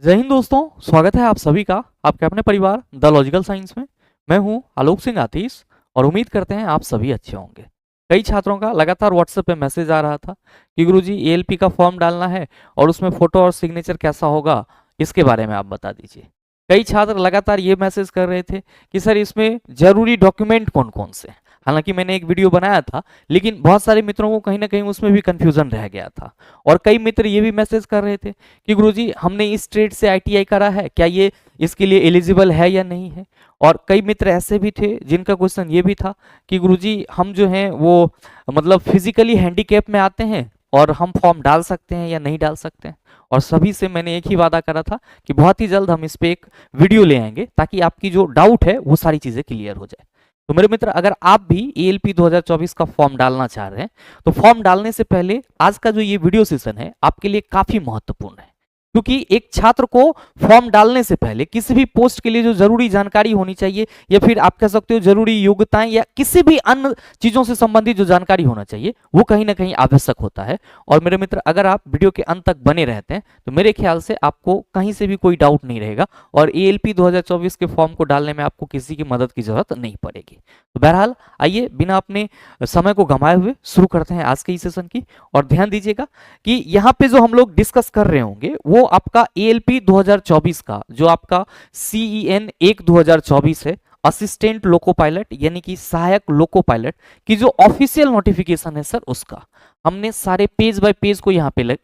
जय हिंद दोस्तों, स्वागत है आप सभी का आपके अपने परिवार द लॉजिकल साइंस में। मैं हूं आलोक सिंह आतीश और उम्मीद करते हैं आप सभी अच्छे होंगे। कई छात्रों का लगातार व्हाट्सएप पे मैसेज आ रहा था कि गुरुजी एएलपी का फॉर्म डालना है और उसमें फोटो और सिग्नेचर कैसा होगा, इसके बारे में आप बता दीजिए। कई छात्र लगातार ये मैसेज कर रहे थे कि सर इसमें जरूरी डॉक्यूमेंट कौन कौन से हैं। हालांकि मैंने एक वीडियो बनाया था, लेकिन बहुत सारे मित्रों को कहीं ना कहीं उसमें भी कंफ्यूजन रह गया था। और कई मित्र ये भी मैसेज कर रहे थे कि गुरुजी हमने इस ट्रेड से आईटीआई करा है, क्या ये इसके लिए एलिजिबल है या नहीं है। और कई मित्र ऐसे भी थे जिनका क्वेश्चन ये भी था कि गुरुजी हम जो हैं वो मतलब फिजिकली हैंडीकैप में आते हैं और हम फॉर्म डाल सकते हैं या नहीं डाल सकते हैं। और सभी से मैंने एक ही वादा करा था कि बहुत ही जल्द हम इस पे एक वीडियो ले आएंगे ताकि आपकी जो डाउट है वो सारी चीजें क्लियर हो जाए। तो मेरे मित्र, अगर आप भी एएलपी 2024 का फॉर्म डालना चाह रहे हैं तो फॉर्म डालने से पहले आज का जो ये वीडियो सेशन है आपके लिए काफी महत्वपूर्ण है, क्योंकि एक छात्र को फॉर्म डालने से पहले किसी भी पोस्ट के लिए जो जरूरी जानकारी होनी चाहिए या फिर आप कह सकते हो जरूरी योग्यताएं या किसी भी अन्य चीजों से संबंधित जो जानकारी होना चाहिए वो कहीं ना कहीं आवश्यक होता है। और मेरे मित्र, अगर आप वीडियो के अंत तक बने रहते हैं तो मेरे ख्याल से आपको कहीं से भी कोई डाउट नहीं रहेगा और एएलपी 2024 के फॉर्म को डालने में आपको किसी की मदद की जरूरत नहीं पड़ेगी। तो बहरहाल आइए बिना अपने समय को गंवाए हुए शुरू करते हैं आज के इस सेशन की। और ध्यान दीजिएगा कि यहाँ पे जो हम लोग डिस्कस कर रहे होंगे वो आपका एएलपी 2024 का जो आपका CEN 1 2024 है, असिस्टेंट लोको पायलट यानी कि सहायक लोको पायलट की जो ऑफिशियल नोटिफिकेशन है सर, उसका हमने सारे पेज बाय पेज को यहाँ पे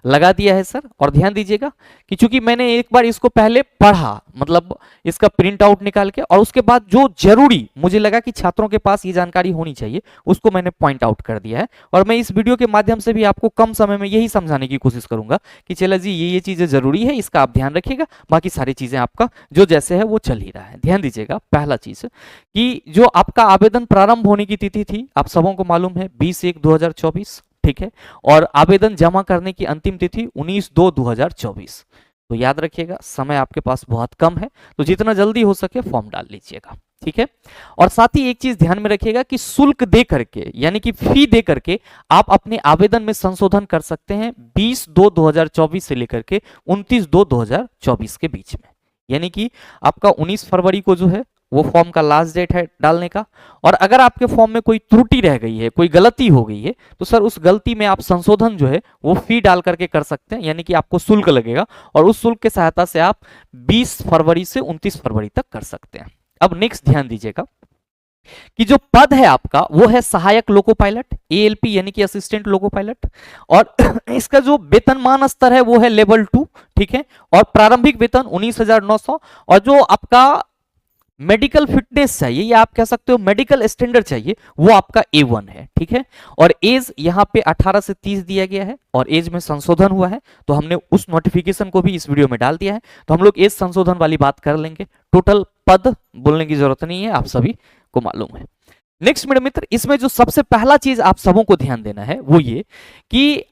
लगा दिया है सर। और ध्यान दीजिएगा कि चूंकि मैंने एक बार इसको पहले पढ़ा, मतलब इसका प्रिंट आउट निकाल के, और उसके बाद जो जरूरी मुझे लगा कि छात्रों के पास ये जानकारी होनी चाहिए उसको मैंने पॉइंट आउट कर दिया है। और मैं इस वीडियो के माध्यम से भी आपको कम समय में यही समझाने की कोशिश करूंगा कि चला जी ये चीजें जरूरी है, इसका आप ध्यान रखिएगा, बाकी सारी चीजें आपका जो जैसे है वो चल ही रहा है। ध्यान दीजिएगा, पहला चीज कि जो आपका आवेदन प्रारंभ होने की तिथि थी आप सबों को मालूम है 20/1/2024, ठीक है। और आवेदन जमा करने की अंतिम तिथि 19/2/2024। तो याद रखिएगा समय आपके पास बहुत कम है, तो जितना जल्दी हो सके फॉर्म डाल लीजिएगा, ठीक है। और साथ ही एक चीज ध्यान में रखिएगा कि शुल्क दे करके यानी कि फी दे करके आप अपने आवेदन में संशोधन कर सकते हैं 20/2/2024 से लेकर के 29/2/2024 के बीच में। यानी कि आपका 19 फरवरी को जो है वो फॉर्म का लास्ट डेट है डालने का। और अगर आपके फॉर्म में कोई त्रुटि रह गई है, कोई गलती हो गई है, तो सर उस गलती में आप संशोधन जो है वो फी डाल करके कर सकते हैं, यानी कि आपको शुल्क लगेगा और उस शुल्क की सहायता से आप 20 फरवरी से 29 फरवरी तक कर सकते हैं। अब नेक्स्ट ध्यान दीजिएगा कि जो पद है आपका वो है सहायक लोको पायलट एएलपी यानी कि असिस्टेंट लोको पायलट। और इसका जो वेतनमान स्तर है वो है लेवल 2, ठीक है। और प्रारंभिक वेतन 19,900। और जो आपका मेडिकल फिटनेस चाहिए या आप कह सकते हो मेडिकल स्टैंडर्ड चाहिए वो आपका A1 है, ठीक है। और एज यहाँ पे 18 से 30 दिया गया है और एज में संशोधन हुआ है, तो हमने उस नोटिफिकेशन को भी इस वीडियो में डाल दिया है, तो हम लोग एज संशोधन वाली बात कर लेंगे। टोटल पद बोलने की जरूरत नहीं है, आप सभी को मालूम है। नेक्स्ट मेरे मित्र, इसमें जो सबसे पहला चीज आप सबों को ध्यान देना है वो ये कि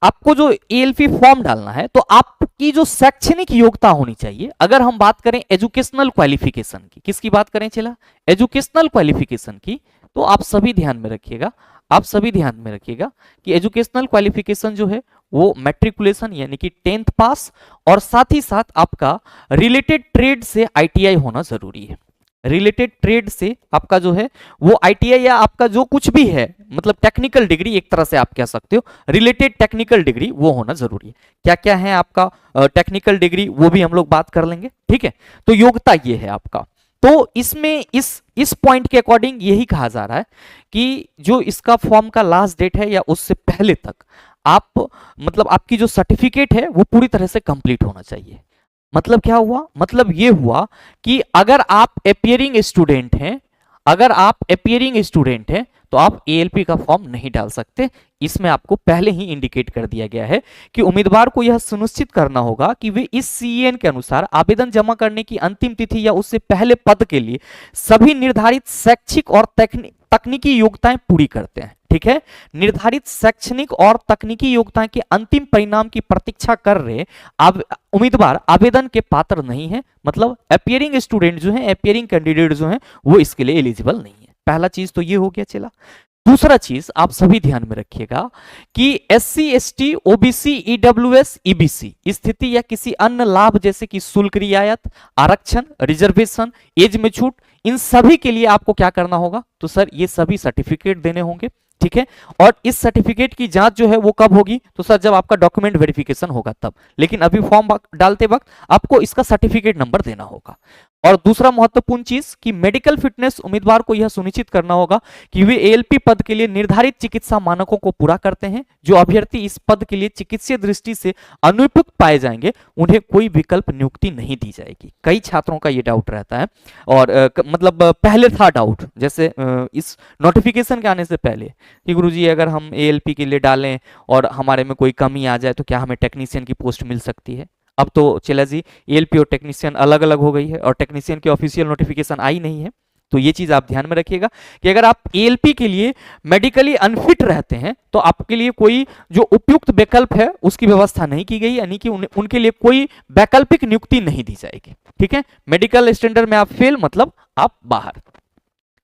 आपको जो एएलपी फॉर्म डालना है तो आपकी जो शैक्षणिक योग्यता होनी चाहिए। अगर हम बात करें एजुकेशनल क्वालिफिकेशन की, किसकी बात करें चला, एजुकेशनल क्वालिफिकेशन की, तो आप सभी ध्यान में रखिएगा, आप सभी ध्यान में रखिएगा कि एजुकेशनल क्वालिफिकेशन जो है वो मैट्रिकुलेशन यानी कि 10th पास और साथ ही साथ आपका रिलेटेड ट्रेड से आईटीआई होना जरूरी है। रिलेटेड ट्रेड से आपका जो है वो आईटीआई या आपका जो कुछ भी है, मतलब टेक्निकल डिग्री एक तरह से आप कह सकते हो, रिलेटेड टेक्निकल डिग्री वो होना जरूरी है। क्या क्या है आपका टेक्निकल डिग्री वो भी हम लोग बात कर लेंगे, ठीक है। तो योग्यता ये है आपका। तो इसमें इस पॉइंट के अकॉर्डिंग यही कहा जा रहा है कि जो इसका फॉर्म का लास्ट डेट है या उससे पहले तक आप मतलब आपकी जो सर्टिफिकेट है वो पूरी तरह से कंप्लीट होना चाहिए। मतलब क्या हुआ, मतलब ये हुआ कि अगर आप अपियरिंग स्टूडेंट हैं, अगर आप अपियरिंग स्टूडेंट हैं तो आप एएलपी का फॉर्म नहीं डाल सकते। इसमें आपको पहले ही इंडिकेट कर दिया गया है कि उम्मीदवार को यह सुनिश्चित करना होगा कि वे इस सीएन के अनुसार आवेदन जमा करने की अंतिम तिथि या उससे पहले पद के लिए सभी निर्धारित शैक्षिक और तकनीकी योग्यताएं पूरी करते हैं, ठीक है। निर्धारित शैक्षणिक और तकनीकी योग्यता के अंतिम परिणाम की प्रतीक्षा कर रहे उम्मीदवार आवेदन के पात्र नहीं है, मतलब अपियरिंग स्टूडेंट जो है, अपियरिंग कैंडिडेट जो है वो इसके लिए एलिजिबल नहीं है। पहला चीज तो ये हो गया चला। दूसरा चीज आप सभी ध्यान में रखिएगा कि SC ST OBC EWS EBC स्थिति या किसी अन्य लाभ जैसे कि शुल्क रियायत, आरक्षण, रिजर्वेशन, एज में छूट, इन सभी के लिए आपको क्या करना होगा, तो सर ये सभी सर्टिफिकेट देने होंगे, ठीक है। और इस सर्टिफिकेट की जांच जो है वो कब होगी, तो सर जब आपका डॉक्यूमेंट वेरिफिकेशन होगा तब, लेकिन अभी फॉर्म डालते वक्त आपको इसका सर्टिफिकेट नंबर देना होगा। और दूसरा महत्वपूर्ण चीज कि मेडिकल फिटनेस उम्मीदवार को यह सुनिश्चित करना होगा कि वे ALP पद के लिए निर्धारित चिकित्सा मानकों को पूरा करते हैं। जो अभ्यर्थी इस पद के लिए चिकित्सीय दृष्टि से अनुपयुक्त पाए जाएंगे उन्हें कोई विकल्प नियुक्ति नहीं दी जाएगी। कई छात्रों का ये डाउट रहता है और मतलब पहले था डाउट, जैसे इस नोटिफिकेशन के आने से पहले कि गुरुजी अगर हम ALP के लिए डालें और हमारे में कोई कमी आ जाए तो क्या हमें टेक्नीशियन की पोस्ट मिल सकती है। अब तो चला जी ALP और टेक्नीशियन अलग अलग हो गई है और टेक्नीशियन की ऑफिशियल नोटिफिकेशन आई नहीं है। तो ये चीज आप ध्यान में रखिएगा कि अगर आप ALP के लिए मेडिकली अनफिट रहते हैं तो आपके लिए कोई जो उपयुक्त विकल्प है उसकी व्यवस्था नहीं की गई, यानी कि उनके लिए कोई वैकल्पिक नियुक्ति नहीं दी जाएगी, ठीक है। मेडिकल स्टैंडर्ड में आप फेल मतलब आप बाहर।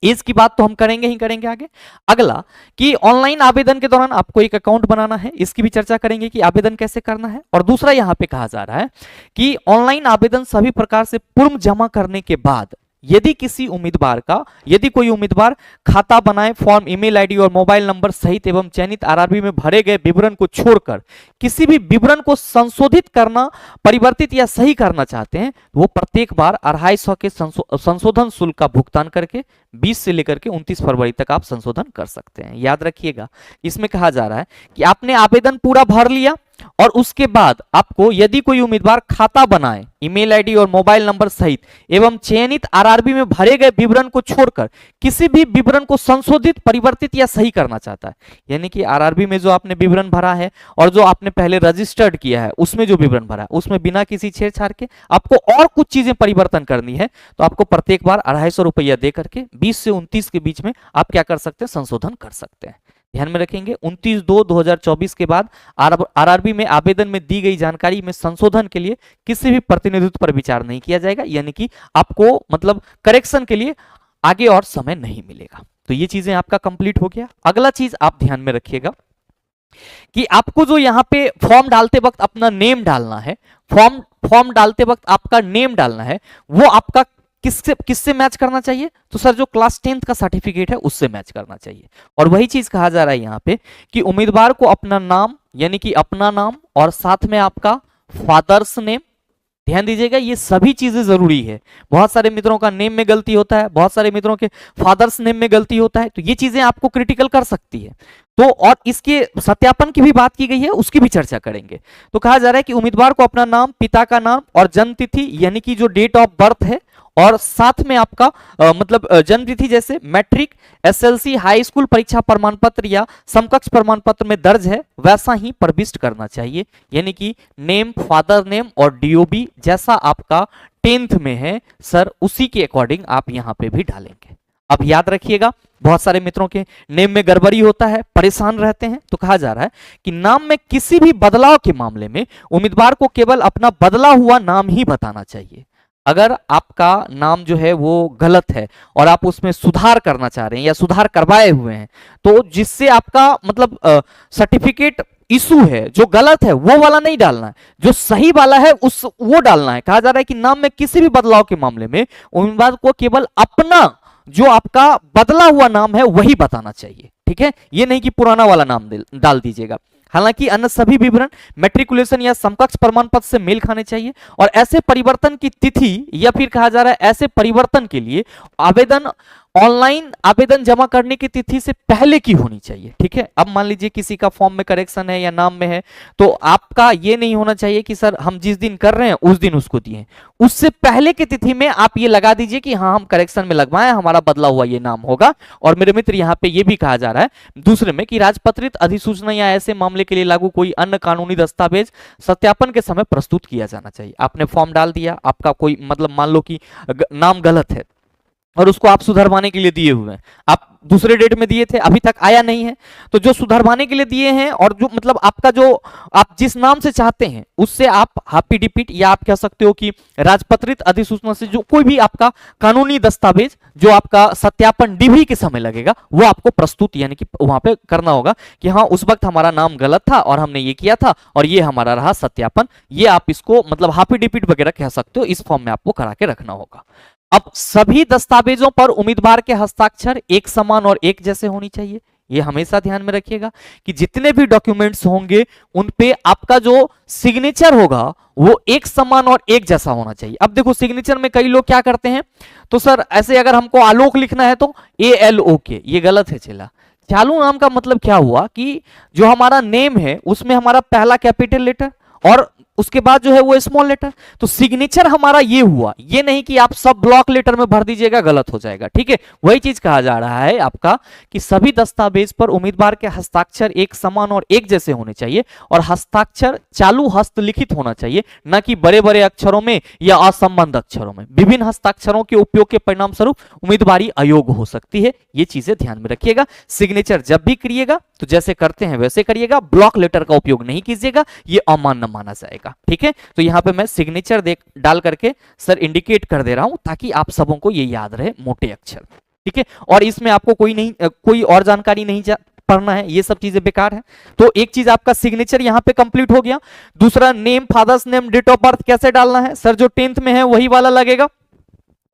एज की बात तो हम करेंगे ही करेंगे आगे। अगला कि ऑनलाइन आवेदन के दौरान आपको एक अकाउंट बनाना है, इसकी भी चर्चा करेंगे कि आवेदन कैसे करना है। और दूसरा यहां पे कहा जा रहा है कि ऑनलाइन आवेदन सभी प्रकार से पूर्व जमा करने के बाद यदि कोई उम्मीदवार खाता बनाए, फॉर्म, ईमेल आईडी और मोबाइल नंबर सहित एवं चयनित आरआरबी में भरे गए विवरण को छोड़कर किसी भी विवरण को संशोधित करना, परिवर्तित या सही करना चाहते हैं, वो प्रत्येक बार 250 के संशोधन शुल्क का भुगतान करके 20 से लेकर के 29 फरवरी तक आप संशोधन कर सकते हैं। याद रखिएगा इसमें कहा जा रहा है कि आपने आवेदन पूरा भर लिया और उसके बाद आपको यदि कोई उम्मीदवार खाता बनाए, ईमेल आईडी और मोबाइल नंबर सहित एवं चयनित आरआरबी में भरे गए विवरण को छोड़कर किसी भी विवरण को संशोधित, परिवर्तित या सही करना चाहता है, यानी कि आरआरबी में जो आपने विवरण भरा है और जो आपने पहले रजिस्टर्ड किया है उसमें जो विवरण भरा है उसमें बिना किसी छेड़छाड़ के आपको और कुछ चीजें परिवर्तन करनी है, तो आपको प्रत्येक बार 250 रुपया दे करके 20 से 29 के बीच में आप क्या कर सकते हैं, संशोधन कर सकते हैं। ध्यान में रखेंगे 29/2/2024 के बाद आरआरबी में आवेदन में दी गई जानकारी में संशोधन के लिए किसी भी प्रतिनिधित्व पर विचार नहीं किया जाएगा, यानी कि आपको मतलब करेक्शन के लिए आगे और समय नहीं मिलेगा। तो ये चीजें आपका कंप्लीट हो गया। अगला चीज आप ध्यान में रखिएगा कि आपको जो यहाँ पे फॉर्म डालते वक्त अपना नेम डालना है, फॉर्म डालते वक्त आपका नेम डालना है, वो आपका किससे मैच करना चाहिए, तो सर जो क्लास 10th का सर्टिफिकेट है उससे मैच करना चाहिए। और वही चीज कहा जा रहा है यहाँ पे कि उम्मीदवार को अपना नाम यानी कि अपना नाम और साथ में आपका फादर्स नेम, ध्यान दीजिएगा ये सभी चीजें जरूरी है। बहुत सारे मित्रों का नेम में गलती होता है, बहुत सारे मित्रों के फादर्स नेम में गलती होता है, तो ये चीजें आपको क्रिटिकल कर सकती है। तो और इसके सत्यापन की भी बात की गई है, उसकी भी चर्चा करेंगे। तो कहा जा रहा है कि उम्मीदवार को अपना नाम, पिता का नाम और जन्म तिथि यानी कि जो डेट ऑफ बर्थ है और साथ में आपका मतलब जन्म तिथि जैसे मैट्रिक, SLC, हाई स्कूल परीक्षा प्रमाण पत्र या समकक्ष प्रमाण पत्र में दर्ज है वैसा ही प्रविष्ट करना चाहिए, यानी कि नेम, फादर नेम और DOB जैसा आपका 10th में है सर उसी के अकॉर्डिंग आप यहां पे भी डालेंगे। अब याद रखिएगा बहुत सारे मित्रों के नेम में गड़बड़ी होता है, परेशान रहते हैं, तो कहा जा रहा है कि नाम में किसी भी बदलाव के मामले में उम्मीदवार को केवल अपना बदला हुआ नाम ही बताना चाहिए। अगर आपका नाम जो है वो गलत है और आप उसमें सुधार करना चाह रहे हैं या सुधार करवाए हुए हैं, तो जिससे आपका मतलब सर्टिफिकेट इशू है जो गलत है वो वाला नहीं डालना है, जो सही वाला है वो डालना है। कहा जा रहा है कि नाम में किसी भी बदलाव के मामले में उम्मीदवार को केवल अपना जो आपका बदला हुआ नाम है वही बताना चाहिए, ठीक है, ये नहीं कि पुराना वाला नाम डाल दीजिएगा। हालांकि अन्य सभी विवरण मैट्रिकुलेशन या समकक्ष प्रमाण पत्र से मेल खाने चाहिए और ऐसे परिवर्तन की तिथि या फिर कहा जा रहा है ऐसे परिवर्तन के लिए आवेदन ऑनलाइन आवेदन जमा करने की तिथि से पहले की होनी चाहिए, ठीक है। अब मान लीजिए किसी का फॉर्म में करेक्शन है या नाम में है, तो आपका ये नहीं होना चाहिए कि सर हम जिस दिन कर रहे हैं उस दिन उसको दिए, उससे पहले की तिथि में आप ये लगा दीजिए कि हाँ हम करेक्शन में लगवाएं, हमारा बदला हुआ ये नाम होगा। और मेरे मित्र यहाँ पे ये भी कहा जा रहा है दूसरे में कि राजपत्रित अधिसूचना या ऐसे मामले के लिए लागू कोई अन्य कानूनी दस्तावेज सत्यापन के समय प्रस्तुत किया जाना चाहिए। आपने फॉर्म डाल दिया, आपका कोई मतलब मान लो कि नाम गलत है और उसको आप सुधरवाने के लिए दिए हुए हैं, आप दूसरे डेट में दिए थे, अभी तक आया नहीं है, तो जो सुधरवाने के लिए दिए हैं और जो मतलब आपका जो आप जिस नाम से चाहते हैं उससे आप हाफी डिपिट या आप कह सकते हो कि राजपत्रित अधिसूचना से जो कोई भी आपका कानूनी दस्तावेज जो आपका सत्यापन डीवी के समय लगेगा वो आपको प्रस्तुत यानी कि वहां पे करना होगा कि हाँ उस वक्त हमारा नाम गलत था और हमने ये किया था और ये हमारा रहा सत्यापन। ये आप इसको मतलब हाफी डिपिट वगैरह कह सकते हो, इस फॉर्म में आपको करा के रखना होगा। अब सभी दस्तावेजों पर उम्मीदवार के हस्ताक्षर एक समान और एक जैसे होनी चाहिए। ये हमेशा ध्यान में रखिएगा कि जितने भी डॉक्यूमेंट्स होंगे उन पे आपका जो सिग्नेचर होगा वो एक समान और एक जैसा होना चाहिए। अब देखो सिग्नेचर में कई लोग क्या करते हैं, तो सर ऐसे अगर हमको आलोक लिखना है तो ALOK, ये गलत है चला। चालू नाम का मतलब क्या हुआ कि जो हमारा नेम है उसमें हमारा पहला कैपिटल लेटर और उसके बाद जो है वो स्मॉल लेटर, तो सिग्नेचर हमारा ये हुआ, ये नहीं कि आप सब ब्लॉक लेटर में भर दीजिएगा, गलत हो जाएगा। ठीक है, वही चीज कहा जा रहा है आपका कि सभी दस्तावेज पर उम्मीदवार के हस्ताक्षर एक समान और एक जैसे होने चाहिए और हस्ताक्षर चालू हस्तलिखित होना चाहिए, न कि बड़े बड़े अक्षरों में या असंबद्ध अक्षरों में। विभिन्न हस्ताक्षरों के उपयोग के परिणाम स्वरूप उम्मीदवारी अयोग्य हो सकती है, ये चीजें ध्यान में रखिएगा। सिग्नेचर जब भी करिएगा तो जैसे करते हैं वैसे करिएगा, ब्लॉक लेटर का उपयोग नहीं कीजिएगा, ये अमान्य माना जाएगा। ठीक है, तो यहां पे मैं सिग्नेचर डाल करके सर इंडिकेट कर दे रहा हूं ताकि आप सबों को ये याद रहे मोटे अक्षर। ठीक है, और इसमें आपको कोई और जानकारी नहीं पढ़ना है, ये सब चीजें बेकार है। तो एक चीज आपका सिग्नेचर यहां पे कंप्लीट हो गया। दूसरा name, father's name, date of birth कैसे डालना है सर, जो 10th में है वही वाला लगेगा।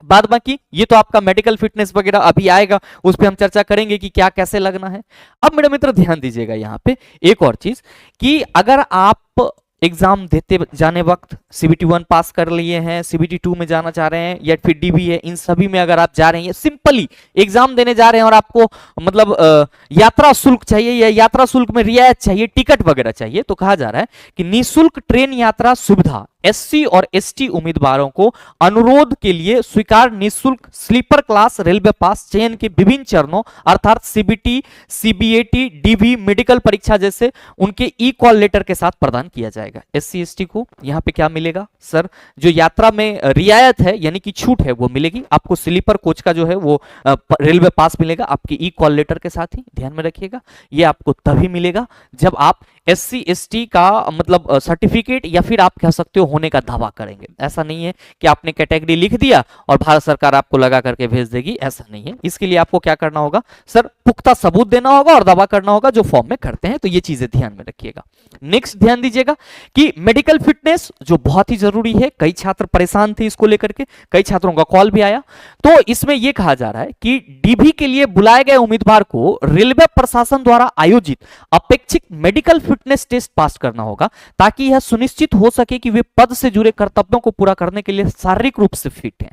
बाद बाकी ये तो आपका मेडिकल फिटनेस वगैरह अभी आएगा, उस पर हम चर्चा करेंगे कि क्या कैसे लगना है। अब मेरे मित्र ध्यान दीजिएगा यहाँ पे एक और चीज कि अगर आप एग्जाम देते जाने वक्त CBT 1 पास कर लिए हैं, CBT 2 में जाना चाह रहे हैं या फिर DB है, इन सभी में अगर आप जा रहे हैं, सिंपली एग्जाम देने जा रहे हैं और आपको मतलब यात्रा शुल्क चाहिए या यात्रा शुल्क में रियायत चाहिए, टिकट वगैरह चाहिए, तो कहा जा रहा है कि निःशुल्क ट्रेन यात्रा सुविधा SC और ST उम्मीदवारों को अनुरोध के लिए स्वीकार निःशुल्क स्लीपर क्लास रेलवे पास चयन के विभिन्न चरणों अर्थात CBT, CBAT, DB, मेडिकल परीक्षा जैसे उनके E-कॉल लेटर के साथ प्रदान किया जाएगा। SC ST को यहाँ पे क्या मिलेगा सर, जो यात्रा में रियायत है यानी कि छूट है वो मिलेगी आपको। स्लीपर कोच का जो है वो रेलवे पास मिलेगा आपके E-कॉल लेटर के साथ ही, ध्यान में रखिएगा। ये आपको तभी मिलेगा जब आप SC ST का मतलब सर्टिफिकेट या फिर आप कह सकते हो होने का दावा करेंगे। ऐसा नहीं है कि आपने कैटेगरी लिख दिया और भारत सरकार आपको लगा करके भेज देगी, ऐसा नहीं है। इसके लिए आपको क्या करना होगा सर, पुख्ता सबूत देना होगा और दावा करना होगा जो फॉर्म में करते हैं, तो ये चीजें ध्यान में रखिएगा। नेक्स्ट ध्यान दीजिएगा कि मेडिकल फिटनेस जो बहुत ही जरूरी है, कई छात्र परेशान थे इसको लेकर के, कई छात्रों का कॉल भी आया। तो इसमें यह कहा जा रहा है कि DB के लिए बुलाए गए उम्मीदवार को रेलवे प्रशासन द्वारा आयोजित अपेक्षित मेडिकल फिटनेस टेस्ट पास करना होगा ताकि यह सुनिश्चित हो सके कि वे पद से जुड़े कर्तव्यों को पूरा करने के लिए शारीरिक रूप से फिट हैं।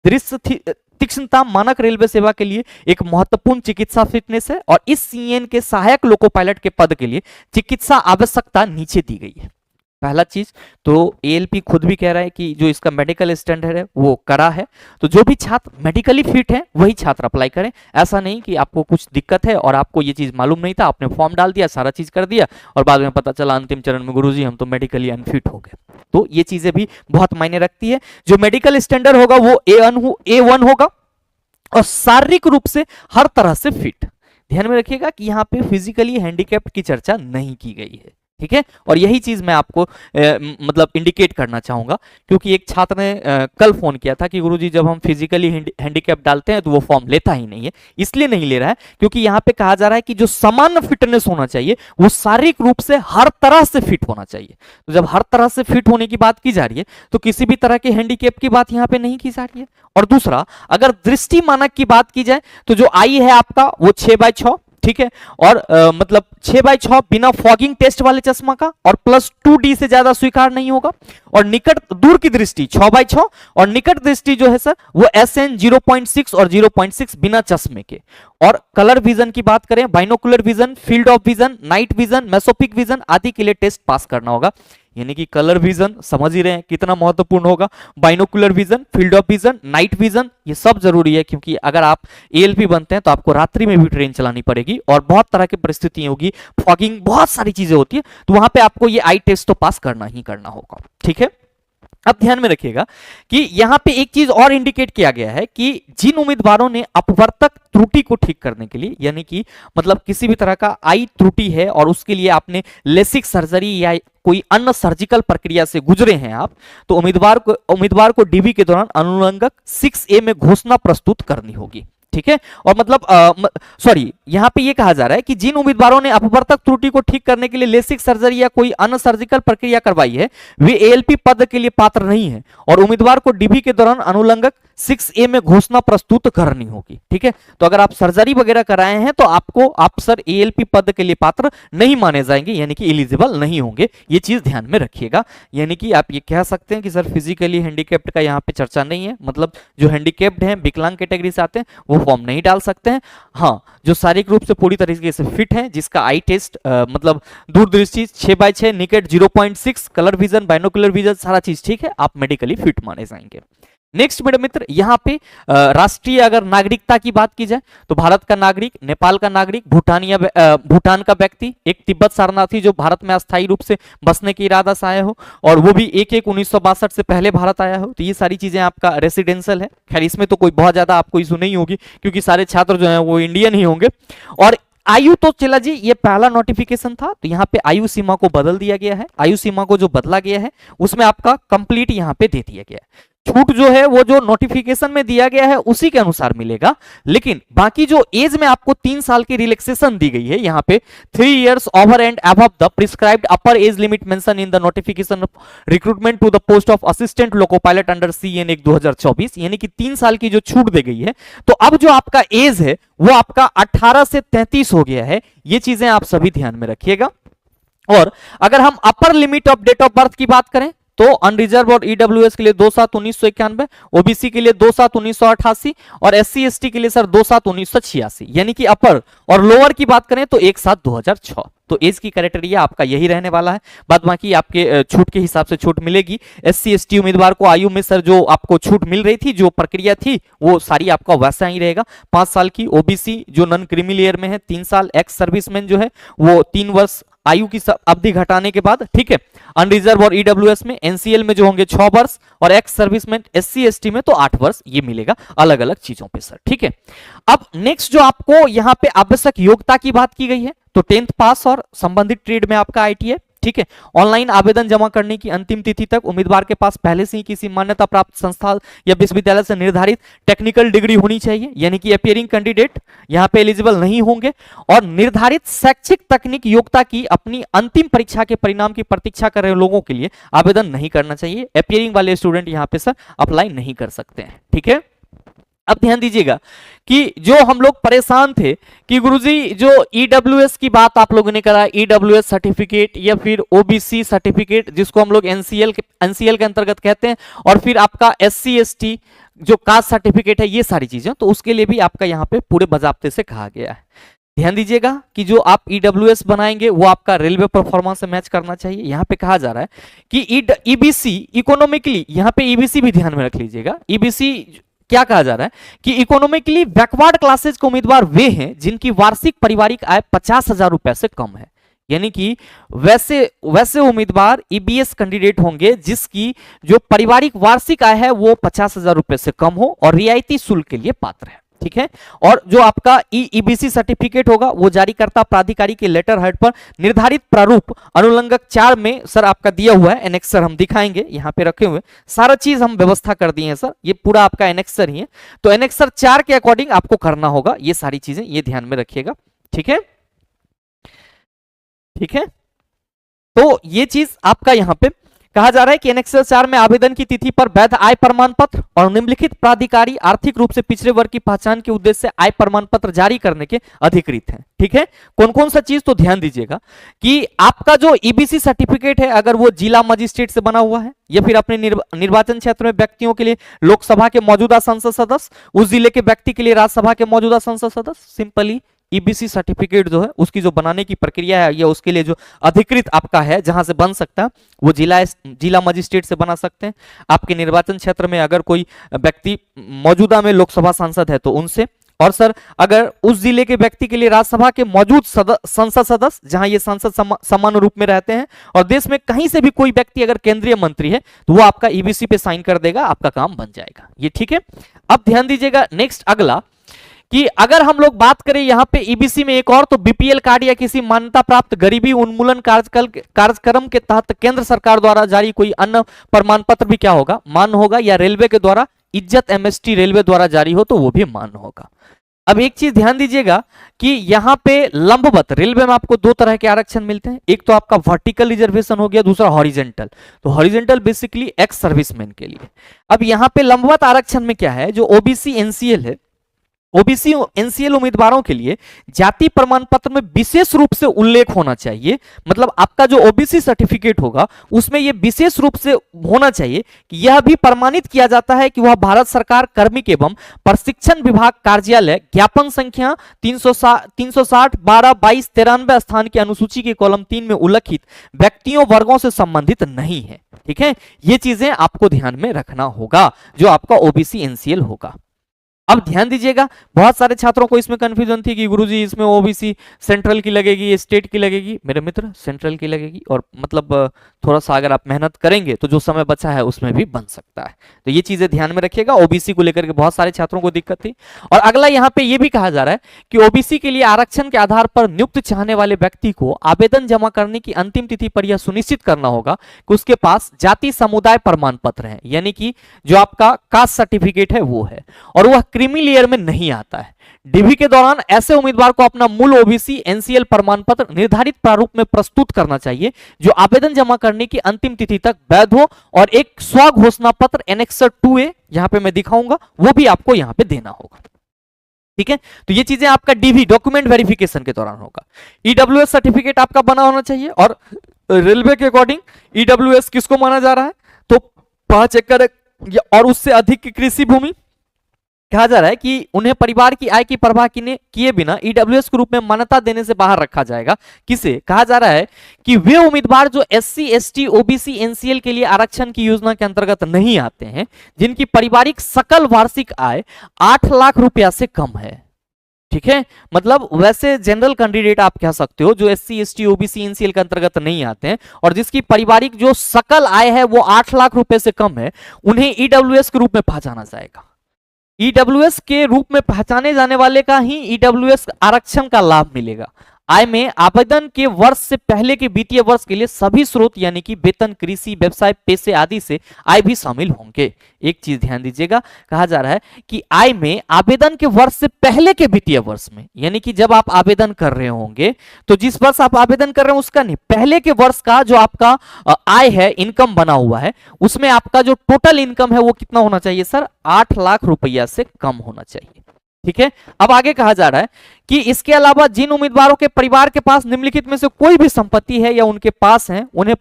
दृश्य तीक्ष्णता मानक रेलवे सेवा के लिए एक महत्वपूर्ण चिकित्सा फिटनेस है और इस CN के सहायक लोको पायलट के पद के लिए चिकित्सा आवश्यकता नीचे दी गई है। पहला चीज तो ALP खुद भी कह रहा है कि जो इसका मेडिकल स्टैंडर्ड है वो कड़ा है, तो जो भी छात्र मेडिकली फिट है वही छात्र अप्लाई करें। ऐसा नहीं कि आपको कुछ दिक्कत है और आपको ये चीज मालूम नहीं था, आपने फॉर्म डाल दिया, सारा चीज कर दिया और बाद में पता चला अंतिम चरण में गुरुजी हम तो मेडिकली अनफिट हो गए। तो ये चीजें भी बहुत मायने रखती है। जो मेडिकल स्टैंडर्ड होगा वो A1 होगा और शारीरिक रूप से हर तरह से फिट। ध्यान में रखिएगा कि यहाँ पे फिजिकली हैंडीकैप्ड की चर्चा नहीं की गई है, ठीक है। और यही चीज मैं आपको मतलब इंडिकेट करना चाहूंगा, क्योंकि एक छात्र ने कल फोन किया था कि गुरुजी जब हम फिजिकली हैंडीकैप डालते हैं तो वो फॉर्म लेता ही नहीं है। इसलिए नहीं ले रहा है क्योंकि यहाँ पे कहा जा रहा है कि जो सामान्य फिटनेस होना चाहिए वो शारीरिक रूप से हर तरह से फिट होना चाहिए। तो जब हर तरह से फिट होने की बात की जा रही है तो किसी भी तरह के हैंडीकैप की बात यहाँ पे नहीं की जा रही है। और दूसरा, अगर दृष्टि मानक की बात की जाए तो जो आई है आपका वो 6/6, ठीक है। और मतलब 6/6 बिना फॉगिंग टेस्ट वाले चश्मा का और +2D से ज्यादा स्वीकार नहीं होगा। और निकट दूर की दृष्टि 6/6 और निकट दृष्टि जो है सर वो SN 0.6 और 0.6 बिना चश्मे के। और कलर विजन की बात करें, binocular vision, field of vision, night vision, mesopic vision आदि के लिए टेस्ट पास करना होगा। यानी कि कलर विजन समझ ही रहे हैं कितना महत्वपूर्ण होगा, binocular vision, field of vision, night vision, ये सब जरूरी है क्योंकि अगर आप ALP बनते हैं तो आपको रात्रि में भी ट्रेन चलानी पड़ेगी और बहुत तरह की परिस्थितियां होगी, फॉगिंग, बहुत सारी चीजें होती है, तो वहां पे आपको ये आई टेस्ट तो पास करना ही करना होगा, ठीक है। अब ध्यान में रखिएगा कि यहां पे एक चीज और इंडिकेट किया गया है कि जिन उम्मीदवारों ने अपवर्तक त्रुटि को ठीक करने के लिए, यानी कि मतलब किसी भी तरह का आई त्रुटि है और उसके लिए आपने लेसिक सर्जरी या कोई अन्य सर्जिकल प्रक्रिया से गुजरे हैं आप, तो उम्मीदवार को डीबी के दौरान अनुलंघक 6A में घोषणा प्रस्तुत करनी होगी। ठीक है, और मतलब सॉरी, यहां पे ये कहा जा रहा है कि जिन उम्मीदवारों ने अपवर्तक त्रुटि को ठीक करने के लिए लेसिक सर्जरी या कोई अन्य सर्जिकल प्रक्रिया करवाई है, वे एएलपी पद के लिए पात्र नहीं है और उम्मीदवार को डीबी के दौरान अनुलंघक 6A में घोषणा प्रस्तुत करनी होगी। ठीक है, तो अगर आप सर्जरी वगैरह कराए हैं तो आप सर एएलपी पद के लिए पात्र नहीं माने जाएंगे, यानी कि एलिजिबल नहीं होंगे। ये चीज ध्यान में रखिएगा। यानी कि आप ये कह सकते हैं कि सर फिजिकली हैंडीकैप्ड का यहाँ पे चर्चा नहीं है, मतलब जो हैंडीकैप्ड हैं, विकलांग कैटेगरी से आते हैं, वो फॉर्म नहीं डाल सकते हैं। हाँ, जो शारीरिक रूप से पूरी तरीके से फिट हैं, जिसका आई टेस्ट मतलब दूरदृष्टि 6/6, naked 0.6, colour vision, binocular vision, सारा चीज ठीक है, आप मेडिकली फिट माने जाएंगे। नेक्स्ट मेरे मित्र, यहाँ पे राष्ट्रीय अगर नागरिकता की बात की जाए तो भारत का नागरिक, नेपाल का नागरिक, भूटान का व्यक्ति, एक तिब्बत शरणार्थी जो भारत में अस्थायी रूप से बसने के इरादा से आया हो और वो भी 1/1/1962 से पहले भारत आया हो, तो ये सारी चीजें आपका रेसिडेंशियल है। खैर इसमें तो कोई बहुत ज्यादा आपको इशू नहीं होगी क्योंकि सारे छात्र जो है वो इंडियन ही होंगे। और आयु तो चला जी, ये पहला नोटिफिकेशन था, तो यहाँ पे आयु सीमा को बदल दिया गया है। आयु सीमा को जो बदला गया है उसमें आपका कंप्लीट यहाँ पे दे दिया गया है। छूट जो है वो जो नोटिफिकेशन में दिया गया है उसी के अनुसार मिलेगा, लेकिन बाकी जो एज में आपको 3 साल की रिलैक्सेशन दी गई है, यहाँ पे 3 years over and above the prescribed upper age limit mention in the notification of recruitment to the post of assistant loco pilot under CN Act 2024, यानी कि 3 साल की जो छूट दी गई है, तो अब जो आपका एज है वो आपका 18 से 33 हो गया है। ये चीजें आप सभी ध्यान में रखिएगा। और अगर हम upper limit of date of birth की बात करें तो अनरिजर्व और ईडब्ल्यूएस के लिए 2/7/1991, ओबीसी के लिए 2/7/1988 और SC/ST के लिए सर 2/7/1986, यानी कि अपर। और लोअर की बात करें तो 1/7/2006। तो एज की क्राइटेरिया आपका यही रहने वाला है, बाद बाकी आपके छूट के हिसाब से छूट मिलेगी। SC/ST उम्मीदवार को आयु में सर जो आपको छूट मिल रही थी, जो प्रक्रिया थी, वो सारी आपका वैसा ही रहेगा, 5 साल की। ओबीसी जो नॉन क्रीमी लेयर में है 3 साल, एक्स सर्विसमैन जो है वो 3 वर्ष आयु की अवधि घटाने के बाद। ठीक है, अनरिजर्व और ईडब्ल्यूएस में, एनसीएल में जो होंगे 6 वर्ष और एक्स सर्विसमैन SC/ST में तो 8 वर्ष, ये मिलेगा अलग अलग चीजों पे सर। ठीक है, अब नेक्स्ट जो आपको यहाँ पे आवश्यक योग्यता की बात की गई है तो 10th पास और संबंधित ट्रेड में आपका ITI। ठीक है, ऑनलाइन आवेदन जमा करने की अंतिम तिथि तक उम्मीदवार के पास पहले से ही किसी मान्यता प्राप्त संस्था या विश्वविद्यालय से निर्धारित टेक्निकल डिग्री होनी चाहिए, यानी कि अपियरिंग कैंडिडेट यहाँ पे एलिजिबल नहीं होंगे। और निर्धारित शैक्षिक तकनीक योग्यता की अपनी अंतिम परीक्षा के परिणाम की प्रतीक्षा कर रहे लोगों के लिए आवेदन नहीं करना चाहिए। अपियरिंग वाले स्टूडेंट यहाँ पे सर अप्लाई नहीं कर सकते हैं। ठीक है, अब ध्यान दीजिएगा कि जो हम लोग परेशान थे कि गुरुजी जो ईडब्ल्यूएस की बात आप लोगों ने करा, ईडब्ल्यूएस सर्टिफिकेट या फिर ओबीसी सर्टिफिकेट जिसको हम लोग एनसीएल के अंतर्गत कहते हैं, और फिर आपका SC/ST जो कास्ट सर्टिफिकेट है, ये सारी चीजें, तो उसके लिए भी आपका यहाँ पे पूरे बजाबते से कहा गया है। ध्यान दीजिएगा कि जो आप ईडब्ल्यूएस बनाएंगे वो आपका रेलवे परफॉर्मेंस से मैच करना चाहिए। यहाँ पे कहा जा रहा है कि ईबीसी इकोनॉमिकली, यहाँ पे ईबीसी भी ध्यान में रख लीजिएगा। ईबीसी क्या कहा जा रहा है कि इकोनॉमिकली बैकवर्ड क्लासेज के उम्मीदवार वे हैं जिनकी वार्षिक पारिवारिक आय 50,000 रुपए से कम है, यानी कि वैसे उम्मीदवार ईबीएस कैंडिडेट होंगे जिसकी जो पारिवारिक वार्षिक आय है वो 50,000 रुपए से कम हो और रियायती शुल्क के लिए पात्र है। ठीक है, और जो आपका ईबीसी सर्टिफिकेट होगा वो जारीकर्ता प्राधिकारी के लेटर हेड पर निर्धारित प्रारूप अनुलंघक 4 में सर आपका दिया हुआ है। एनेक्सर हम दिखाएंगे, यहाँ पे रखे हुए सारा चीज हम व्यवस्था कर दिए हैं सर, ये पूरा आपका एनेक्सर ही है, तो एनेक्सर 4 के अकॉर्डिंग आपको करना होगा ये सारी चीजें, ये ध्यान में रखिएगा। ठीक है, ठीक है, तो ये चीज आपका यहाँ पे कहा जा रहा है कि एनेक्सर 4 में आवेदन की तिथि पर वैध आय प्रमाण पत्र और निम्नलिखित प्राधिकारी आर्थिक रूप से पिछड़े वर्ग की पहचान के उद्देश्य से आय प्रमाण पत्र जारी करने के अधिकृत हैं। ठीक है, कौन कौन सा चीज, तो ध्यान दीजिएगा कि आपका जो ईबीसी सर्टिफिकेट है अगर वो जिला मजिस्ट्रेट से बना हुआ है या फिर अपने निर्वाचन क्षेत्र में व्यक्तियों के लिए लोकसभा के मौजूदा संसद सदस्य, उस जिले के व्यक्ति के लिए राज्यसभा के मौजूदा संसद सदस्य, सिंपली ईबीसी सर्टिफिकेट जो है उसकी जो बनाने की प्रक्रिया है या उसके लिए जो अधिकृत आपका है जहां से बन सकता है वो जिला मजिस्ट्रेट से बना सकते हैं। आपके निर्वाचन क्षेत्र में अगर कोई व्यक्ति मौजूदा में लोकसभा सांसद है तो उनसे, और सर अगर उस जिले के व्यक्ति के लिए राज्यसभा के मौजूद संसद सदस्य, जहां ये संसद सामान्य रूप में रहते हैं, और देश में कहीं से भी कोई व्यक्ति अगर केंद्रीय मंत्री है तो वो आपका ईबीसी पे साइन कर देगा, आपका काम बन जाएगा। ये ठीक है। अब ध्यान दीजिएगा नेक्स्ट अगला, कि अगर हम लोग बात करें यहां पे ईबीसी में एक और, तो बीपीएल कार्ड या किसी मान्यता प्राप्त गरीबी उन्मूलन कार्यक्रम के तहत केंद्र सरकार द्वारा जारी कोई अन्य प्रमाण पत्र भी क्या होगा, मान्य होगा, या रेलवे के द्वारा इज्जत एमएसटी रेलवे द्वारा जारी हो तो वो भी मान्य होगा। अब एक चीज ध्यान दीजिएगा कि यहां पे लंबवत रेलवे में आपको दो तरह के आरक्षण मिलते हैं, एक तो आपका वर्टिकल रिजर्वेशन हो गया, दूसरा हॉरिजेंटल। तो हॉरिजेंटल बेसिकली एक्स सर्विसमैन के लिए। अब यहां पे लंबवत आरक्षण में क्या है, जो ओबीसी एनसीएल है, ओबीसी एनसीएल उम्मीदवारों के लिए जाति प्रमाण पत्र में विशेष रूप से उल्लेख होना चाहिए। मतलब आपका जो ओबीसी सर्टिफिकेट होगा उसमें यह विशेष रूप से होना चाहिए कि यह भी प्रमाणित किया जाता है कि वह भारत सरकार कार्मिक एवं प्रशिक्षण विभाग कार्यालय ज्ञापन संख्या 360 12 22 93 स्थान की अनुसूची के कॉलम 3 में उल्लिखित व्यक्तियों वर्गों से संबंधित नहीं है। ठीक है, ये चीजें आपको ध्यान में रखना होगा जो आपका ओबीसी एनसीएल होगा। अब ध्यान दीजिएगा, बहुत सारे छात्रों को इसमें कंफ्यूजन थी कि गुरुजी इसमें ओबीसी सेंट्रल की लगेगी, स्टेट की लगेगी। मेरे मित्र सेंट्रल की लगेगी, और मतलब थोड़ा सा अगर आप मेहनत करेंगे तो जो समय बचा है उसमें भी बन सकता है। तो ये चीजें ध्यान में रखिएगा। ओबीसी को लेकर के बहुत सारे छात्रों को दिक्कत थी। और अगला यहाँ पे ये भी कहा जा रहा है कि ओबीसी के लिए आरक्षण के आधार पर नियुक्त चाहने वाले व्यक्ति को आवेदन जमा करने की अंतिम तिथि पर यह सुनिश्चित करना होगा कि उसके पास जाति समुदाय प्रमाण पत्र है, यानी कि जो आपका कास्ट सर्टिफिकेट है वो है, और वह क्रीमी लेयर में नहीं आता है। डीवी के दौरान ऐसे उम्मीदवार को अपना मूल ओबीसी एनसीएल प्रमाण पत्र निर्धारित प्रारूप में प्रस्तुत करना चाहिए, जो आवेदन जमा करने की अंतिम तिथि तक वैध हो, और एक स्व घोषणा पत्र एनेक्सर 2A यहां पे मैं दिखाऊंगा, वो भी आपको यहां पे देना होगा। ठीक है, तो ये चीजें आपका डीवी डॉक्यूमेंट वेरिफिकेशन के दौरान होगा। ईडब्ल्यूएस सर्टिफिकेट आपका बना होना चाहिए, और रेलवे के अकॉर्डिंग ईडब्ल्यूएस किसको माना जा रहा है, तो 5 एकड़ और उससे अधिक की कृषि भूमि कहा जा रहा है कि उन्हें परिवार की आय की परवाह किए बिना ईडब्ल्यूएस के रूप में मान्यता देने से बाहर रखा जाएगा। किसे कहा जा रहा है कि वे उम्मीदवार जो एससी एसटी ओबीसी एनसीएल के लिए आरक्षण की योजना के अंतर्गत नहीं आते हैं, जिनकी पारिवारिक सकल वार्षिक आय 8 लाख रुपया से कम है। ठीक है, मतलब वैसे जनरल कैंडिडेट आप कह सकते हो जो एससी एसटी ओबीसी एनसीएल के अंतर्गत नहीं आते हैं और जिसकी पारिवारिक जो सकल आय है वो 8 लाख रुपए से कम है, उन्हें ईडब्ल्यूएस के रूप में पहचाना जाएगा। ईडब्ल्यूएस के रूप में पहचाने जाने वाले का ही ईडब्ल्यूएस आरक्षण का लाभ मिलेगा। आय में आवेदन के वर्ष से पहले के वित्तीय वर्ष के लिए सभी स्रोत यानी कि वेतन, कृषि, व्यवसाय, पैसे आदि से आय भी शामिल होंगे। एक चीज ध्यान दीजिएगा, कहा जा रहा है कि आय में आवेदन के वर्ष से पहले के वित्तीय वर्ष में, यानी कि जब आप आवेदन कर रहे होंगे तो जिस वर्ष आप आवेदन कर रहे हैं उसका नहीं, पहले के वर्ष का जो आपका आय है, इनकम बना हुआ है, उसमें आपका जो टोटल इनकम है वो कितना होना चाहिए सर, 8 लाख रुपया से कम होना चाहिए। ठीक है, अब आगे कहा जा रहा है कि इसके अलावा जिन उम्मीदवारों के परिवार के पास निम्नलिखित में से कोई भी संपत्ति है या उनके पास है, उन्हें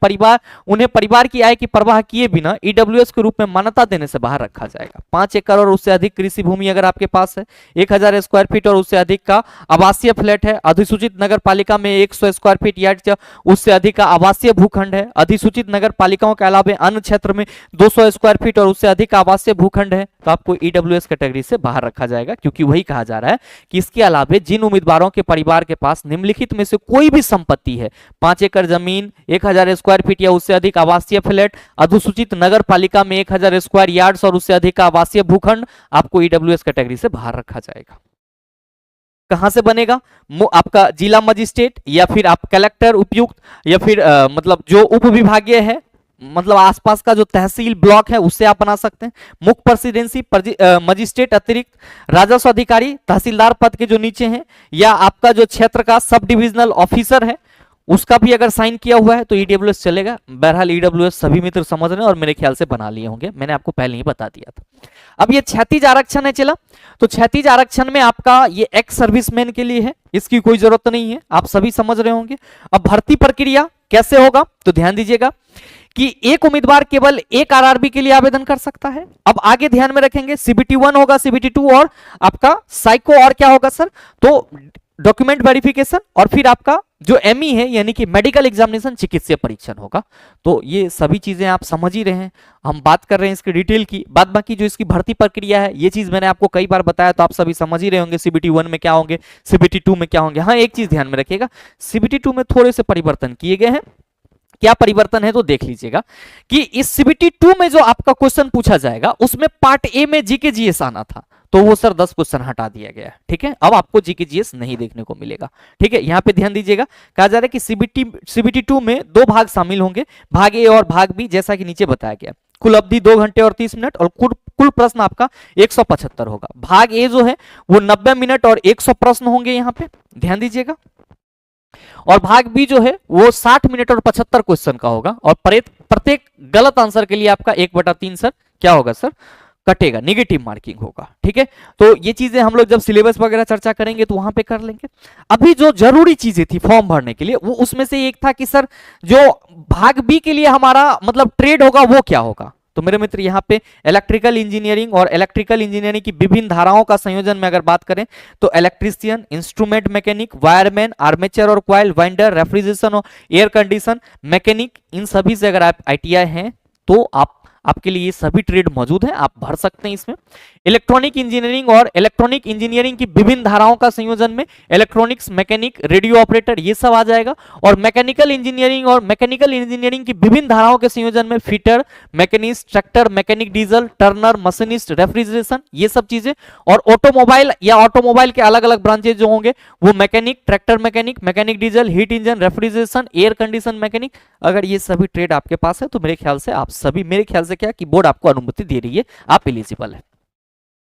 परिवार की आय की परवाह किए बिना ईडब्ल्यूएस के रूप में मान्यता देने से बाहर रखा जाएगा। 5 एकड़ और उससे अधिक कृषि भूमि अगर आपके पास है, 1000 स्क्वायर फीट और उससे अधिक का आवासीय फ्लैट है, अधिसूचित नगर पालिका में 100 स्क्वायर फीट या उससे अधिक का आवासीय भूखंड है, अधिसूचित नगर पालिकाओं के अलावा अन्य क्षेत्र में 200 स्क्वायर फीट और उससे अधिक का आवासीय भूखंड है, तो आपको ईडब्ल्यूएस कैटेगरी से बाहर रखा जाएगा। क्योंकि वही कहा जा रहा है कि इसके अलावा जिन उम्मीदवारों के परिवार के पास निम्नलिखित में से कोई भी संपत्ति है, 5 एकड़ जमीन, 1000 स्क्वायर फीट या उससे अधिक आवासीय फ्लैट, अधिसूचित नगर पालिका में 1000 स्क्वायर यार्ड्स और उससे अधिक का आवासीय भूखंड, आपको ईडब्ल्यूएस कैटेगरी से बाहर रखा जाएगा। कहां से बनेगा, आपका जिला मजिस्ट्रेट या फिर आप कलेक्टर उपायुक्त या फिर मतलब जो उप विभागीय है, मतलब आसपास का जो तहसील ब्लॉक है उससे आप बना सकते हैं। मुख्य प्रेसिडेंसी मजिस्ट्रेट अतिरिक्त राजस्व अधिकारी तहसीलदार पद के जो नीचे हैं, या आपका जो क्षेत्र का सब डिविजनल ऑफिसर है उसका भी अगर साइन किया हुआ है तो ईडब्ल्यूएस चलेगा। बहरहाल ईडब्ल्यूएस सभी मित्र समझ रहे हैं और मेरे ख्याल से बना लिए होंगे, मैंने आपको पहले ही बता दिया था। अब ये क्षैतिज आरक्षण है, चला तो क्षैतिज आरक्षण में आपका ये एक्स सर्विसमैन के लिए है, इसकी कोई जरूरत नहीं है, आप सभी समझ रहे होंगे। अब भर्ती प्रक्रिया कैसे होगा, तो ध्यान दीजिएगा कि एक उम्मीदवार केवल एक आरआरबी के लिए आवेदन कर सकता है। अब आगे ध्यान में रखेंगे CBT 1 होगा, CBT 2 और आपका साइको और क्या होगा सर, तो डॉक्यूमेंट वेरिफिकेशन और फिर आपका जो एमई है यानी कि मेडिकल एग्जामिनेशन चिकित्सीय परीक्षण होगा। तो ये सभी चीजें आप समझ ही रहे हैं, हम बात कर रहे हैं इसकी डिटेल की। बाद बाकी जो इसकी भर्ती प्रक्रिया है ये चीज मैंने आपको कई बार बताया, तो आप सभी समझ ही रहे होंगे सीबीटी 1 में क्या होंगे, सीबीटी 2 में क्या होंगे। हाँ, एक चीज ध्यान में रखिएगा, सीबीटी 2 में थोड़े से परिवर्तन किए गए हैं। क्या परिवर्तन है तो देख लीजिएगा कि इस सीबीटी 2 में जो आपका क्वेश्चन पूछा जाएगा उसमें पार्ट ए में जीके जीएस आना था, तो वो सर 10 क्वेश्चन हटा दिया गया है। ठीक है, अब आपको जीके जीएस नहीं देखने को मिलेगा। ठीक है, यहां पे ध्यान दीजिएगा, कहा जा रहा है कि सीबीटी 2 में 2 भाग शामिल होंगे, भाग ए और भाग बी, जैसा कि नीचे बताया गया। कुल अवधि 2 घंटे और 30 मिनट और कुल प्रश्न आपका 175 होगा। भाग ए जो है वो 90 मिनट और 100 प्रश्न होंगे, यहां पे ध्यान दीजिएगा। और भाग बी जो है वो 60 मिनट और 75 क्वेश्चन का होगा, और प्रत्येक गलत आंसर के लिए आपका 1/3 सर क्या होगा सर, कटेगा, नेगेटिव मार्किंग होगा। ठीक है, तो ये चीजें हम लोग जब सिलेबस वगैरह चर्चा करेंगे तो वहां पे कर लेंगे। अभी जो जरूरी चीजें थी फॉर्म भरने के लिए, वो उसमें से एक था कि सर जो भाग बी के लिए हमारा मतलब ट्रेड होगा वो क्या होगा। तो मेरे मित्र यहाँ पे इलेक्ट्रिकल इंजीनियरिंग और इलेक्ट्रिकल इंजीनियरिंग की विभिन्न धाराओं का संयोजन में अगर बात करें तो electrician, instrument mechanic, wireman, armature और कॉइल, वाइंडर, रेफ्रिजरेशन और एयर कंडीशन मैकेनिक, इन सभी से अगर आप आईटीआई हैं तो आपके लिए ये सभी ट्रेड मौजूद है, आप भर सकते हैं इसमें। इलेक्ट्रॉनिक इंजीनियरिंग और इलेक्ट्रॉनिक इंजीनियरिंग की विभिन्न धाराओं का संयोजन में इलेक्ट्रॉनिक्स, मैकेनिक, रेडियो ऑपरेटर ये सब आ जाएगा। और मैकेनिकल इंजीनियरिंग और मैकेनिकल इंजीनियरिंग की विभिन्न धाराओं के संयोजन में fitter, machinist, tractor, mechanic diesel, Turner, machinist, refrigeration ये सब चीजें। और ऑटोमोबाइल या ऑटोमोबाइल के अलग अलग ब्रांचेज जो होंगे वो mechanic, tractor mechanic, mechanic diesel, heat engine, refrigeration, air condition mechanic. अगर ये सभी ट्रेड आपके पास है तो मेरे ख्याल से आप सभी, मेरे ख्याल से क्या कि बोर्ड आपको अनुमति दे रही है, आप एलिजिबल है।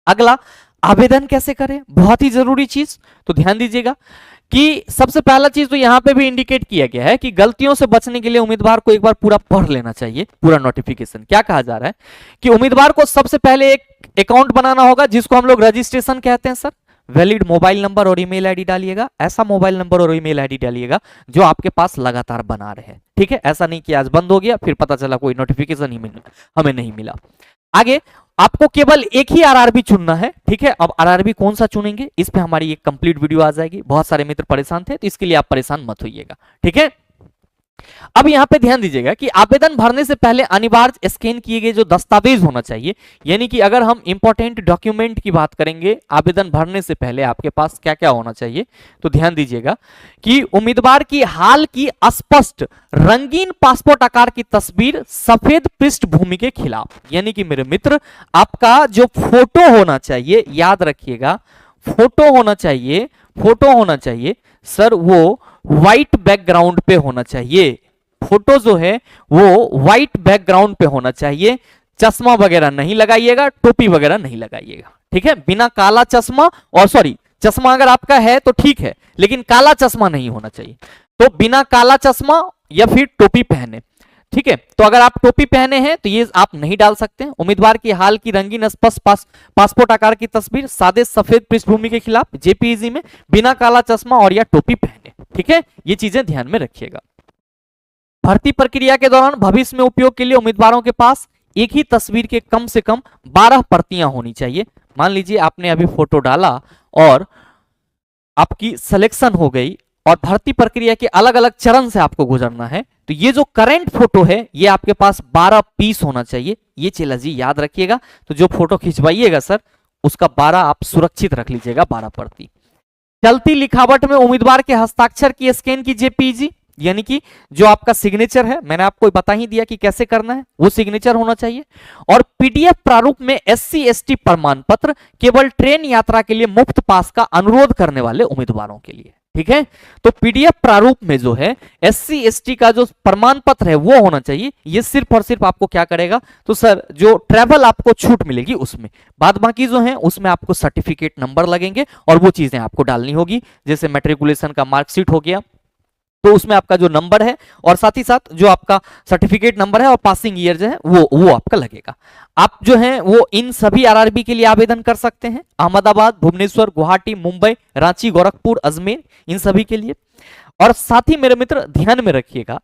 अगला, आवेदन कैसे करें, बहुत ही जरूरी चीज, तो ध्यान दीजिएगा कि सबसे पहला चीज तो यहां पे भी इंडिकेट किया गया है कि गलतियों से बचने के लिए उम्मीदवार को एक बार पूरा पढ़ लेना चाहिए, पूरा नोटिफिकेशन। क्या कहा जा रहा है कि उम्मीदवार को सबसे पहले एक अकाउंट बनाना होगा जिसको हम लोग रजिस्ट्रेशन कहते हैं सर। वैलिड मोबाइल नंबर और ईमेल आईडी डालिएगा, ऐसा मोबाइल नंबर और ईमेल आईडी डालिएगा जो आपके पास लगातार बना रहे। ठीक है, ऐसा नहीं कि आज बंद हो गया फिर पता चला कोई नोटिफिकेशन ही हमें नहीं मिला। आगे आपको केवल एक ही आरआरबी चुनना है। ठीक है, अब आरआरबी कौन सा चुनेंगे इस पे हमारी एक कंप्लीट वीडियो आ जाएगी, बहुत सारे मित्र परेशान थे तो इसके लिए आप परेशान मत होइएगा। ठीक है, अब यहां पे ध्यान दीजिएगा कि आवेदन भरने से पहले अनिवार्य स्कैन किए गए जो दस्तावेज होना चाहिए, यानी कि अगर हम इंपॉर्टेंट डॉक्यूमेंट की बात करेंगे आवेदन भरने से पहले आपके पास क्या क्या होना चाहिए, तो ध्यान दीजिएगा कि उम्मीदवार की हाल की स्पष्ट रंगीन पासपोर्ट आकार की तस्वीर सफेद पृष्ठभूमि के खिलाफ, यानी कि मेरे मित्र आपका जो फोटो होना चाहिए, याद रखिएगा फोटो होना चाहिए, फोटो होना चाहिए सर वो व्हाइट बैकग्राउंड पे होना चाहिए। फोटो जो है वो व्हाइट बैकग्राउंड पे होना चाहिए, चश्मा वगैरह नहीं लगाइएगा, टोपी वगैरह नहीं लगाइएगा। ठीक है, बिना काला चश्मा, और सॉरी चश्मा अगर आपका है तो ठीक है लेकिन काला चश्मा नहीं होना चाहिए, तो बिना काला चश्मा या फिर टोपी पहने। ठीक है, तो अगर आप टोपी पहने हैं तो ये आप नहीं डाल सकते। उम्मीदवार की हाल की रंगीन स्पष्ट पासपोर्ट आकार की तस्वीर सादे सफेद पृष्ठभूमि के खिलाफ जेपीईजी में बिना काला चश्मा और या टोपी पहने। ठीक है, ये चीजें ध्यान में रखिएगा। भर्ती प्रक्रिया के दौरान भविष्य में उपयोग के लिए उम्मीदवारों के पास एक ही तस्वीर के कम से कम 12 प्रतियां होनी चाहिए। मान लीजिए आपने अभी फोटो डाला और आपकी सिलेक्शन हो गई और भर्ती प्रक्रिया के अलग अलग चरण से आपको गुजरना है, तो ये जो करंट फोटो है ये आपके पास 12 पीस होना चाहिए। ये चीज जी याद रखिएगा, तो जो फोटो खिंचवाइएगा सर उसका 12 आप सुरक्षित रख लीजिएगा, 12 प्रति। चलती लिखावट में उम्मीदवार के हस्ताक्षर की स्कैन की जेपीजी, यानी कि जो आपका सिग्नेचर है, मैंने आपको बता ही दिया कि कैसे करना है, वो सिग्नेचर होना चाहिए। और पीडीएफ प्रारूप में एससी एसटी प्रमाण पत्र केवल ट्रेन यात्रा के लिए मुफ्त पास का अनुरोध करने वाले उम्मीदवारों के लिए। ठीक है, तो पीडीएफ प्रारूप में जो है एससी एसटी का जो प्रमाण पत्र है वो होना चाहिए। ये सिर्फ और सिर्फ आपको क्या करेगा, तो सर जो ट्रैवल आपको छूट मिलेगी उसमें, बाद बाकी जो है उसमें आपको सर्टिफिकेट नंबर लगेंगे और वो चीजें आपको डालनी होगी, जैसे मैट्रिकुलेशन का मार्कशीट हो गया तो उसमें आपका जो नंबर है और साथ ही साथ जो आपका सर्टिफिकेट नंबर है और पासिंग ईयर जो है वो आपका लगेगा। आप जो है वो इन सभी आरआरबी के लिए आवेदन कर सकते हैं, अहमदाबाद, भुवनेश्वर, गुवाहाटी, मुंबई, रांची, गोरखपुर, अजमेर, इन सभी के लिए। और साथ ही मेरे मित्र ध्यान में रखिएगा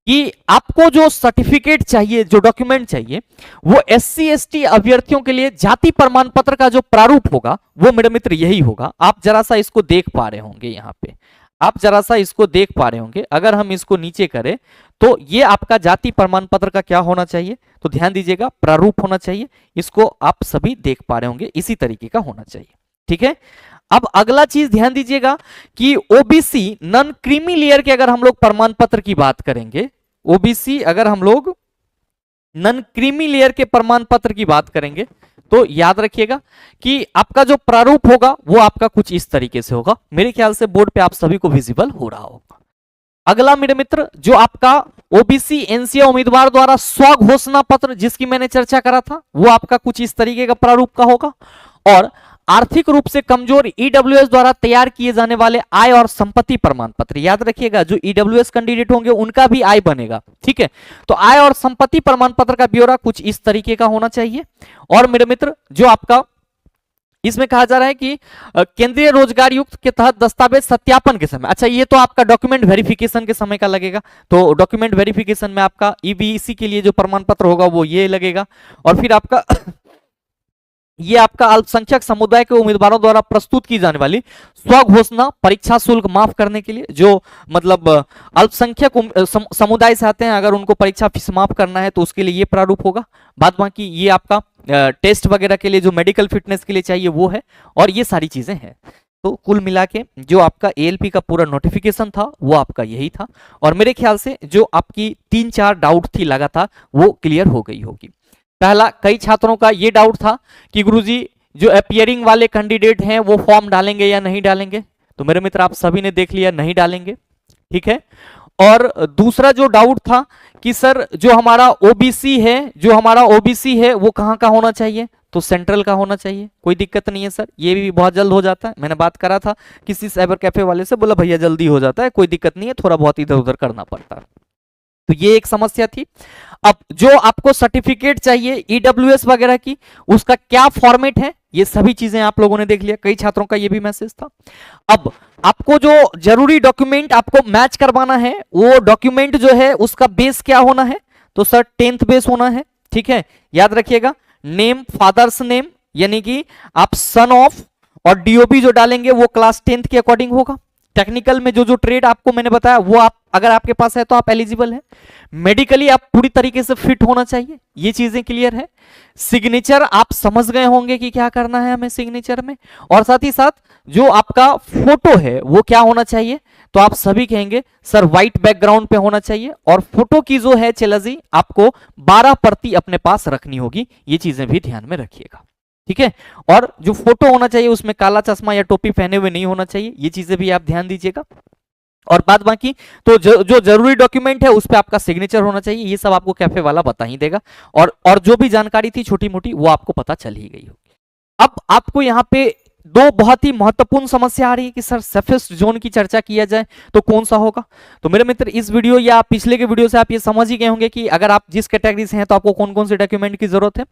कि आपको जो सर्टिफिकेट चाहिए, जो डॉक्यूमेंट चाहिए, वो SC ST अभ्यर्थियों के लिए जाति प्रमाण पत्र का जो प्रारूप होगा वो मेरे मित्र यही होगा। आप जरा सा इसको देख पा रहे होंगे, यहाँ पे आप जरा सा इसको देख पा रहे होंगे। अगर हम इसको नीचे करें तो ये आपका जाति प्रमाण पत्र का क्या होना चाहिए, तो ध्यान दीजिएगा प्रारूप होना चाहिए। इसको आप सभी देख पा रहे होंगे, इसी तरीके का होना चाहिए। ठीक है, अब अगला चीज ध्यान दीजिएगा कि OBC नॉन क्रीमी लेयर के अगर हम लोग प्रमाण पत्र की बात करेंगे, OBC अगर हम लोग नॉन क्रीमी लेयर के प्रमाण पत्र की बात करेंगे तो याद रखिएगा कि आपका जो प्रारूप होगा वो आपका कुछ इस तरीके से होगा। मेरे ख्याल से बोर्ड पे आप सभी को विजिबल हो रहा होगा। अगला मेरे मित्र जो आपका OBC NCA उम्मीदवार द्वारा स्व घोषणा पत्र जिसकी मैंने चर्चा करा था वो आपका कुछ इस तरीके का प्रारूप का होगा। और आर्थिक रूप से कमजोर EWS द्वारा तैयार किए जाने वाले आय और संपत्ति प्रमाण पत्र, याद रखिएगा जो EWS कैंडिडेट होंगे उनका भी आय बनेगा। ठीक है, तो आय और संपत्ति प्रमाण पत्र का ब्यौरा कुछ इस तरीके का होना चाहिए। और मेरे मित्र जो आपका इसमें कहा जा रहा है कि केंद्रीय रोजगार युक्त के तहत दस्तावेज सत्यापन के समय, अच्छा ये तो आपका डॉक्यूमेंट वेरिफिकेशन के समय का लगेगा, तो डॉक्यूमेंट वेरिफिकेशन में आपका EBC के लिए जो प्रमाण पत्र होगा वो ये लगेगा। और फिर आपका ये आपका अल्पसंख्यक समुदाय के उम्मीदवारों द्वारा प्रस्तुत की जाने वाली स्व घोषणा परीक्षा शुल्क माफ करने के लिए, जो मतलब अल्पसंख्यक समुदाय से आते हैं, अगर उनको परीक्षा फीस माफ करना है तो उसके लिए ये प्रारूप होगा। बाद बाकी ये आपका टेस्ट वगैरह के लिए जो मेडिकल फिटनेस के लिए चाहिए वो है, और ये सारी चीजें हैं। तो कुल मिला के जो आपका ALP का पूरा नोटिफिकेशन था वो आपका यही था। और मेरे ख्याल से जो आपकी 3-4 डाउट थी लगातार वो क्लियर हो गई होगी। पहला, कई छात्रों का ये डाउट था कि गुरुजी जो अपीयरिंग वाले कैंडिडेट हैं वो फॉर्म डालेंगे या नहीं डालेंगे, तो मेरे मित्र आप सभी ने देख लिया नहीं डालेंगे। ठीक है, और दूसरा जो डाउट था कि सर जो हमारा OBC है वो कहाँ का होना चाहिए, तो सेंट्रल का होना चाहिए। कोई दिक्कत नहीं है सर, ये भी बहुत जल्द हो जाता है। मैंने बात करा था किसी साइबर कैफे वाले से, बोला भैया जल्दी हो जाता है, कोई दिक्कत नहीं है, थोड़ा बहुत इधर उधर करना पड़ता है। तो ये एक समस्या थी। अब जो आपको सर्टिफिकेट चाहिए EWS वगैरह की, उसका क्या फॉर्मेट है, ये सभी चीजें आप लोगों ने देख लिया। कई छात्रों का ये भी मैसेज था। अब आपको जो जरूरी डॉक्यूमेंट आपको मैच करवाना है, वो डॉक्यूमेंट जो है उसका बेस क्या होना है, तो सर 10th बेस होना है। ठीक है, याद रखिएगा नेम, फादर्स नेम, यानी कि आप सन ऑफ, और DOB जो डालेंगे वो क्लास 10th के अकॉर्डिंग होगा। टेक्निकल में जो ट्रेड आपको मैंने बताया वो आप अगर आपके पास है तो आप एलिजिबल है। मेडिकली आप पूरी तरीके से फिट होना चाहिए, ये चीजें क्लियर है। सिग्नेचर आप समझ गए होंगे कि क्या करना है हमें सिग्नेचर में। और साथ ही साथ जो आपका फोटो है वो क्या होना चाहिए, तो आप सभी कहेंगे सर व्हाइट बैकग्राउंड पे होना चाहिए। और फोटो की जो है चेलाजी आपको 12 प्रति अपने पास रखनी होगी, ये चीजें भी ध्यान में रखिएगा। ठीक है, और जो फोटो होना चाहिए उसमें काला चश्मा या टोपी पहने हुए नहीं होना चाहिए, ये चीजें भी आप ध्यान दीजिएगा। और बाद बाकी तो जो जरूरी डॉक्यूमेंट है उस पे आपका सिग्नेचर होना चाहिए, ये सब आपको कैफे वाला बता ही देगा। और जो भी जानकारी थी छोटी मोटी वो आपको पता चल ही गई होगी। अब आपको यहाँ पे दो बहुत ही महत्वपूर्ण समस्या आ रही है कि सर सेफेस्ट जोन की चर्चा किया जाए तो कौन सा होगा। तो मेरे मित्र इस वीडियो या पिछले के वीडियो से आप ये समझ ही गए होंगे कि अगर आप जिस कैटेगरी से हैं तो आपको कौन कौन से डॉक्यूमेंट की जरूरत है।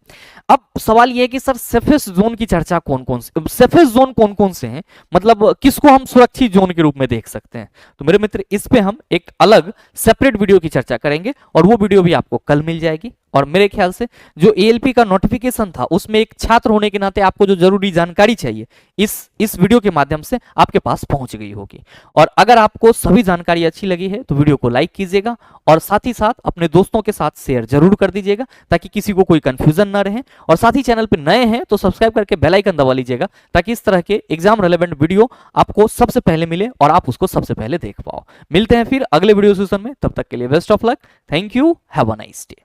अब सवाल ये है कि सर सेफेस्ट जोन की चर्चा कौन कौन से, सेफेस्ट जोन कौन कौन से हैं, मतलब किसको हम सुरक्षित जोन के रूप में देख सकते हैं। तो मेरे मित्र इस पे हम एक अलग सेपरेट वीडियो की चर्चा करेंगे और वो वीडियो भी आपको कल मिल जाएगी। और मेरे ख्याल से जो ALP का नोटिफिकेशन था उसमें एक छात्र होने के नाते आपको जो जरूरी जानकारी चाहिए इस वीडियो के माध्यम से आपके पास पहुंच गई होगी। और अगर आपको सभी जानकारी अच्छी लगी है तो वीडियो को लाइक कीजिएगा और साथ ही साथ अपने दोस्तों के साथ शेयर जरूर कर दीजिएगा ताकि किसी को कोई कंफ्यूजन ना रहे। और साथ ही चैनल पर नए हैं तो सब्सक्राइब करके बेल आइकन दबा लीजिएगा ताकि इस तरह के एग्जाम रेलेवेंट वीडियो आपको सबसे पहले मिले और आप उसको सबसे पहले देख पाओ। मिलते हैं फिर अगले वीडियो सेशन में, तब तक के लिए best of luck, thank you, have a nice day.